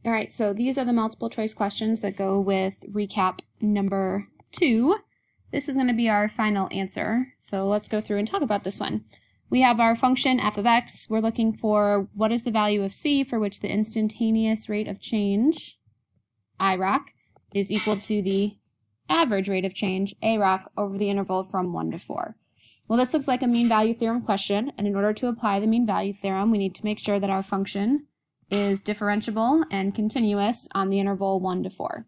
All right, so these are the multiple choice questions that go with recap number 2. This is going to be our final answer. So let's go through and talk about this one. We have our function f of x. We're looking for what is the value of c for which the instantaneous rate of change, IROC, is equal to the average rate of change, AROC, over the interval from 1 to 4. Well, this looks like a mean value theorem question, and in order to apply the mean value theorem, we need to make sure that our function is differentiable and continuous on the interval 1 to 4.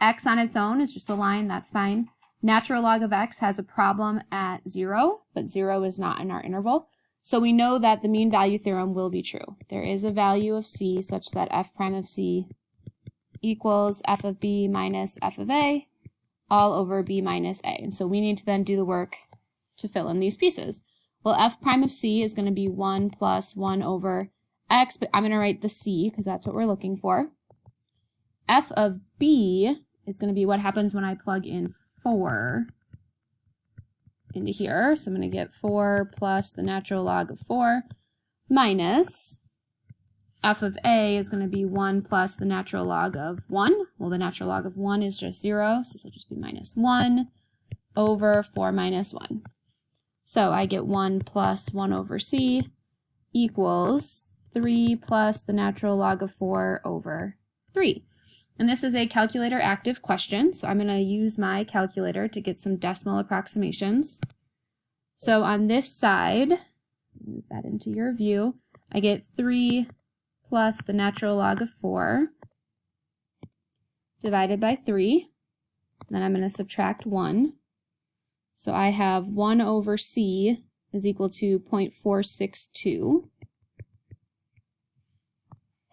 X on its own is just a line, that's fine. Natural log of x has a problem at 0, but 0 is not in our interval. So we know that the mean value theorem will be true. There is a value of c such that f prime of c equals f of b minus f of a all over b minus a. And so we need to then do the work to fill in these pieces. Well, f prime of c is going to be 1 plus 1 over x, but I'm going to write the c because that's what we're looking for. F of b is going to be what happens when I plug in 4 into here. So I'm going to get 4 plus the natural log of 4 minus f of a is going to be 1 plus the natural log of 1. Well, the natural log of 1 is just 0, so this will just be minus 1 over 4 minus 1. So I get 1 plus 1 over c equals 3 plus the natural log of 4 over 3. And this is a calculator active question, so I'm going to use my calculator to get some decimal approximations. So on this side, move that into your view, I get 3 plus the natural log of 4 divided by 3. Then I'm going to subtract 1. So I have 1 over c is equal to 0.462.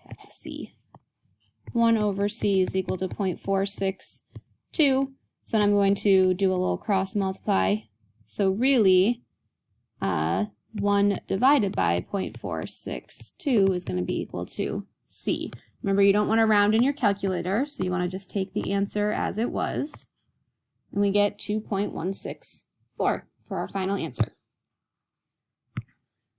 That's a c. 1 over c is equal to 0.462. So then I'm going to do a little cross multiply. So really, 1 divided by 0.462 is going to be equal to c. Remember, you don't want to round in your calculator, so you want to just take the answer as it was. And we get 2.164 for our final answer.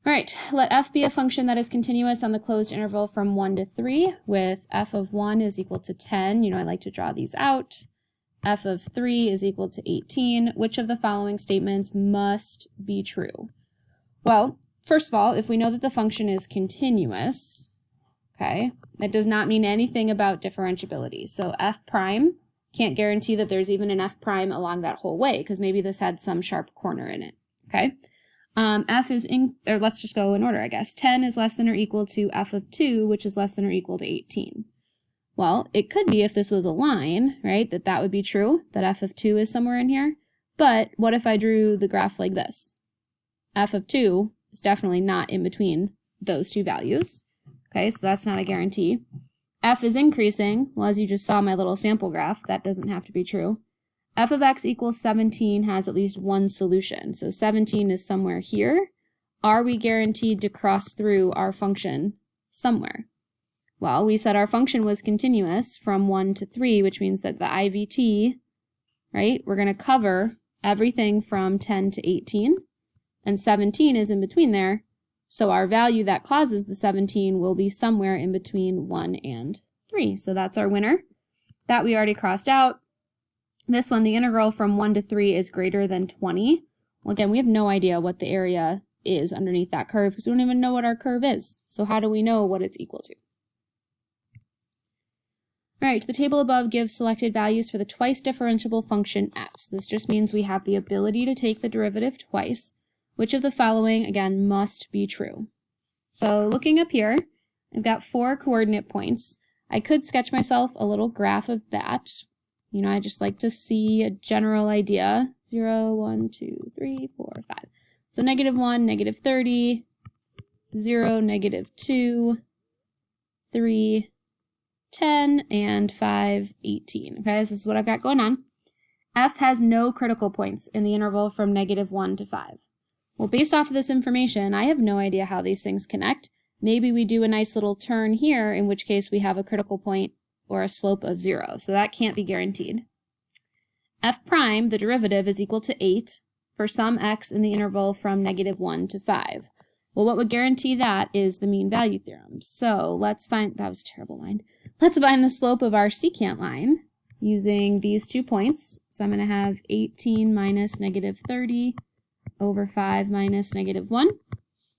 All right, let f be a function that is continuous on the closed interval from 1 to 3 with f of 1 is equal to 10. You know, I like to draw these out. F of 3 is equal to 18. Which of the following statements must be true? Well, first of all, if we know that the function is continuous, okay, that does not mean anything about differentiability. So f prime can't guarantee that there's even an f prime along that whole way, because maybe this had some sharp corner in it, okay? F is or let's just go in order, I guess. 10 is less than or equal to f of 2, which is less than or equal to 18. Well, it could be if this was a line, right, that would be true, that f of 2 is somewhere in here. But what if I drew the graph like this? F of 2 is definitely not in between those two values. Okay, so that's not a guarantee. F is increasing. Well, as you just saw my little sample graph, that doesn't have to be true. F of x equals 17 has at least one solution. So 17 is somewhere here. Are we guaranteed to cross through our function somewhere? Well, we said our function was continuous from 1 to 3, which means that the IVT, right, we're going to cover everything from 10 to 18, and 17 is in between there. So our value that causes the 17 will be somewhere in between 1 and 3. So that's our winner. That we already crossed out. This one, the integral from 1 to 3 is greater than 20. Well, again, we have no idea what the area is underneath that curve because we don't even know what our curve is. So how do we know what it's equal to? All right, the table above gives selected values for the twice differentiable function f. So this just means we have the ability to take the derivative twice. Which of the following, again, must be true? So looking up here, I've got 4 coordinate points. I could sketch myself a little graph of that. You know, I just like to see a general idea. 0, 1, 2, 3, 4, 5. So -1, -30, 0, -2, 3, 10, and 5, 18. Okay, this is what I've got going on. F has no critical points in the interval from -1 to 5. Well, based off of this information, I have no idea how these things connect. Maybe we do a nice little turn here, in which case we have a critical point or a slope of 0. So that can't be guaranteed. F prime, the derivative, is equal to 8 for some x in the interval from -1 to 5. Well, what would guarantee that is the mean value theorem. So let's find, that was a terrible line. Let's find the slope of our secant line using these 2 points. So I'm going to have 18 minus negative 30 over 5 minus negative 1,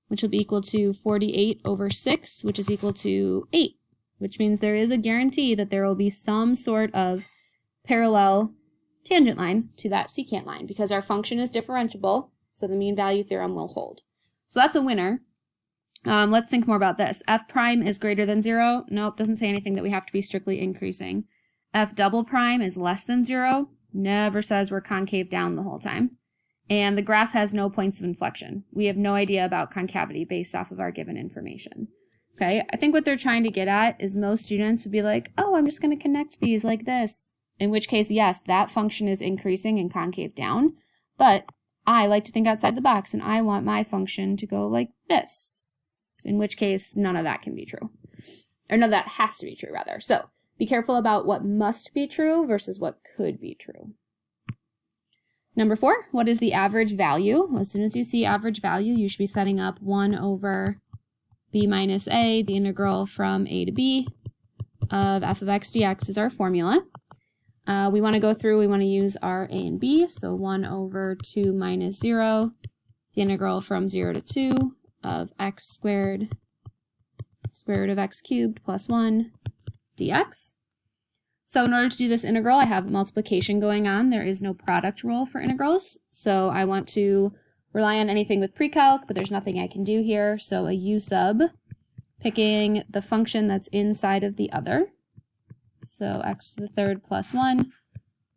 which will be equal to 48 over 6, which is equal to 8, which means there is a guarantee that there will be some sort of parallel tangent line to that secant line because our function is differentiable, so the mean value theorem will hold. So that's a winner. Let's think more about this. F prime is greater than 0. Nope, doesn't say anything that we have to be strictly increasing. F double prime is less than 0. Never says we're concave down the whole time. And the graph has no points of inflection. We have no idea about concavity based off of our given information. Okay, I think what they're trying to get at is most students would be like, oh, I'm just going to connect these like this. In which case, yes, that function is increasing and concave down. But I like to think outside the box, and I want my function to go like this. In which case, none of that can be true. Or none of that has to be true, rather. So be careful about what must be true versus what could be true. Number 4, what is the average value? Well, as soon as you see average value, you should be setting up 1 over b minus a, the integral from a to b of f of x dx is our formula. We want to go through, we want to use our a and b, so 1 over 2 minus 0, the integral from 0 to 2 of x squared, square root of x cubed plus 1 dx. So in order to do this integral, I have multiplication going on. There is no product rule for integrals, so I want to rely on anything with precalc, but there's nothing I can do here, so a u sub, picking the function that's inside of the other. So x to the third plus 1,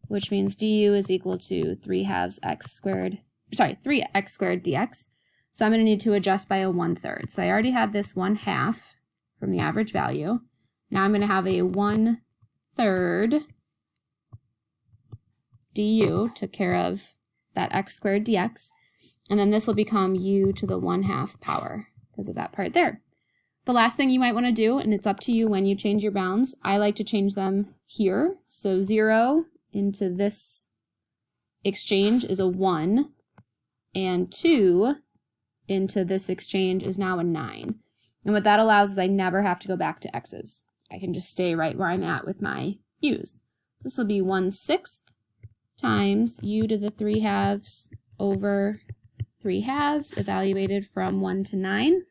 which means du is equal to 3/2 x squared, 3x squared dx. So I'm going to need to adjust by a 1/3. So I already had this 1/2 from the average value. Now I'm going to have a 1/3 du, took care of that x squared dx. And then this will become u to the 1/2 power because of that part there. The last thing you might want to do, and it's up to you when you change your bounds, I like to change them here. So 0 into this exchange is a 1, and 2 into this exchange is now a 9. And what that allows is I never have to go back to x's. I can just stay right where I'm at with my u's. So this will be 1/6 times u to the 3/2 over 3/2 evaluated from 1 to 9.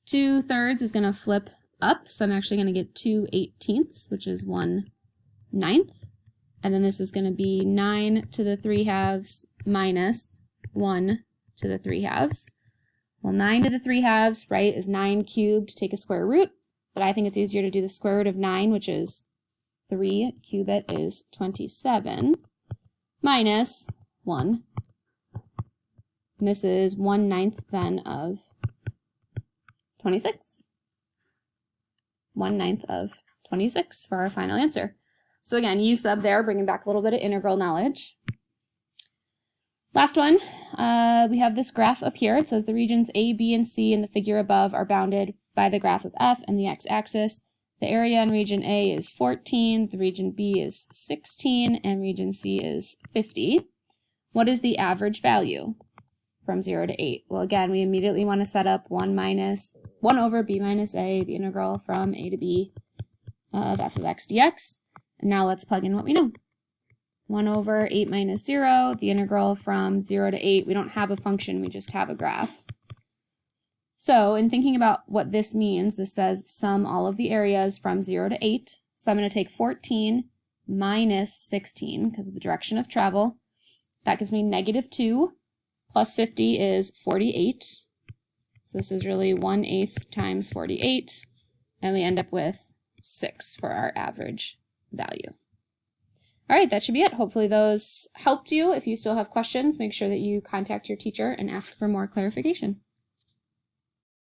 2/3 is going to flip up, so I'm actually going to get 2/18, which is 1/9. And then this is going to be 9 to the 3/2 minus 1 to the 3/2. Well, 9 to the 3/2, right, is 9 cubed, take a square root. But I think it's easier to do the square root of 9, which is 3 cube it is 27, minus 1. And this is 1/9 then of 26. 1/9 of 26 for our final answer. So again, u sub there, bringing back a little bit of integral knowledge. Last one, we have this graph up here. It says the regions A, B, and C in the figure above are bounded by the graph of f and the x-axis. The area in region A is 14, the region B is 16, and region C is 50. What is the average value from 0 to 8? Well, again, we immediately want to set up 1 over b minus a, the integral from a to b of f of x dx. And now let's plug in what we know. 1 over 8 minus 0, the integral from 0 to 8. We don't have a function, we just have a graph. So in thinking about what this means, this says sum all of the areas from 0 to 8. So I'm going to take 14 minus 16 because of the direction of travel. That gives me -2 plus 50 is 48. So this is really 1/8 times 48. And we end up with 6 for our average value. All right, that should be it. Hopefully those helped you. If you still have questions, make sure that you contact your teacher and ask for more clarification.